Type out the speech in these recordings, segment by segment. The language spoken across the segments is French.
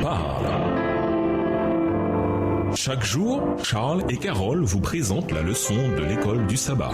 parle. Chaque jour, Charles et Carole vous présentent la leçon de l'école du sabbat.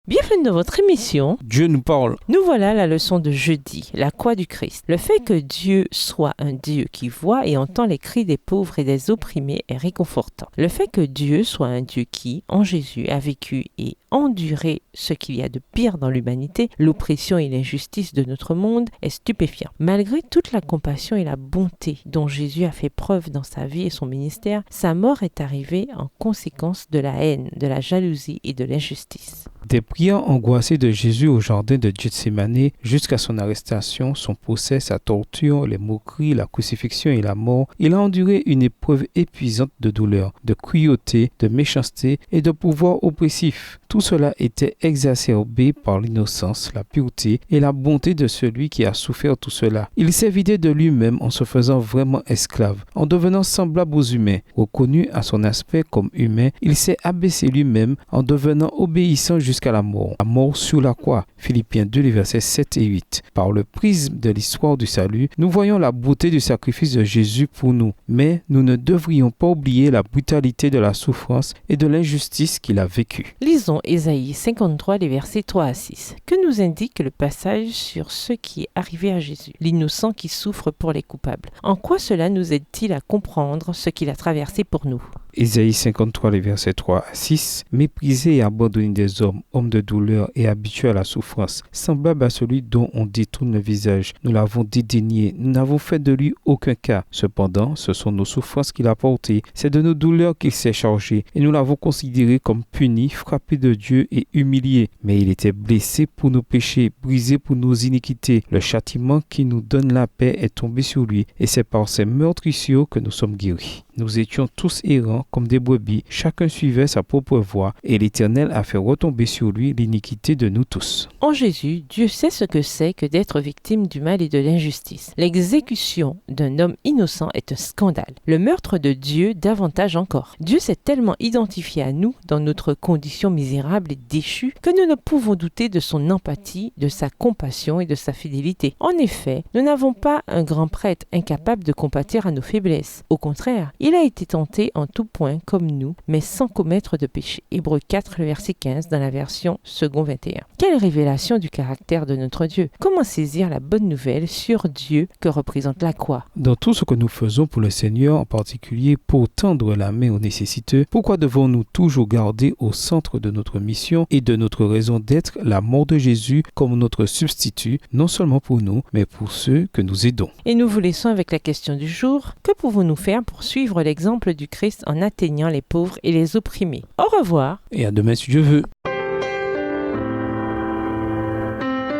Bienvenue dans votre émission Dieu nous parle. Nous voilà à la leçon de jeudi, la croix du Christ. Le fait que Dieu soit un Dieu qui voit et entend les cris des pauvres et des opprimés est réconfortant. Le fait que Dieu soit un Dieu qui, en Jésus, a vécu et enduré ce qu'il y a de pire dans l'humanité, l'oppression et l'injustice de notre monde, est stupéfiant. Malgré toute la compassion et la bonté dont Jésus a fait preuve dans sa vie et son ministère, sa mort est arrivée en conséquence de la haine, de la jalousie et de l'injustice. Des prières angoissées de Jésus au jardin de Gethsémani jusqu'à son arrestation, son procès, sa torture, les moqueries, la crucifixion et la mort, il a enduré une épreuve épuisante de douleur, de cruauté, de méchanceté et de pouvoir oppressif. Tout cela était exacerbé par l'innocence, la pureté et la bonté de celui qui a souffert tout cela. Il s'est vidé de lui-même en se faisant vraiment esclave, en devenant semblable aux humains. Reconnu à son aspect comme humain, il s'est abaissé lui-même en devenant obéissant jusqu'à la mort sur la croix. Philippiens 2, les versets 7 et 8. Par le prisme de l'histoire du salut, nous voyons la beauté du sacrifice de Jésus pour nous, mais nous ne devrions pas oublier la brutalité de la souffrance et de l'injustice qu'il a vécue. Lisons Ésaïe 53, les versets 3 à 6. Que nous indique le passage sur ce qui est arrivé à Jésus, l'innocent qui souffre pour les coupables? En quoi cela nous aide-t-il à comprendre ce qu'il a traversé pour nous? Ésaïe 53, les versets 3 à 6. Méprisé et abandonné des hommes, homme de douleur et habitué à la souffrance, semblable à celui dont on détourne le visage. Nous l'avons dédaigné, nous n'avons fait de lui aucun cas. Cependant, ce sont nos souffrances qu'il a portées, c'est de nos douleurs qu'il s'est chargé, et nous l'avons considéré comme puni, frappé de Dieu et humilié. Mais il était blessé pour nos péchés, brisé pour nos iniquités. Le châtiment qui nous donne la paix est tombé sur lui, et c'est par ses meurtrissures que nous sommes guéris. Nous étions tous errants comme des brebis, chacun suivait sa propre voie, et l'Éternel a fait retomber sur lui l'iniquité de nous tous. En Jésus, Dieu sait ce que c'est que d'être victime du mal et de l'injustice. L'exécution d'un homme innocent est un scandale. Le meurtre de Dieu davantage encore. Dieu s'est tellement identifié à nous dans notre condition misérable et déchue que nous ne pouvons douter de son empathie, de sa compassion et de sa fidélité. En effet, nous n'avons pas un grand prêtre incapable de compatir à nos faiblesses. Au contraire, il a été tenté en tout point comme nous, mais sans commettre de péché. Hébreux 4, le verset 15 dans la version second 21. Quelle révélation du caractère de notre Dieu! Comment saisir la bonne nouvelle sur Dieu que représente la croix? Dans tout ce que nous faisons pour le Seigneur, en particulier pour tendre la main aux nécessiteux, pourquoi devons-nous toujours garder au centre de notre mission et de notre raison d'être la mort de Jésus comme notre substitut, non seulement pour nous, mais pour ceux que nous aidons? Et nous vous laissons avec la question du jour. Que pouvons-nous faire pour suivre l'exemple du Christ en atteignant les pauvres et les opprimés? Au revoir. Et à demain si Dieu veut.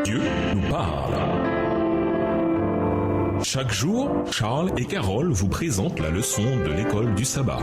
Dieu nous parle. Chaque jour, Charles et Carole vous présentent la leçon de l'école du sabbat.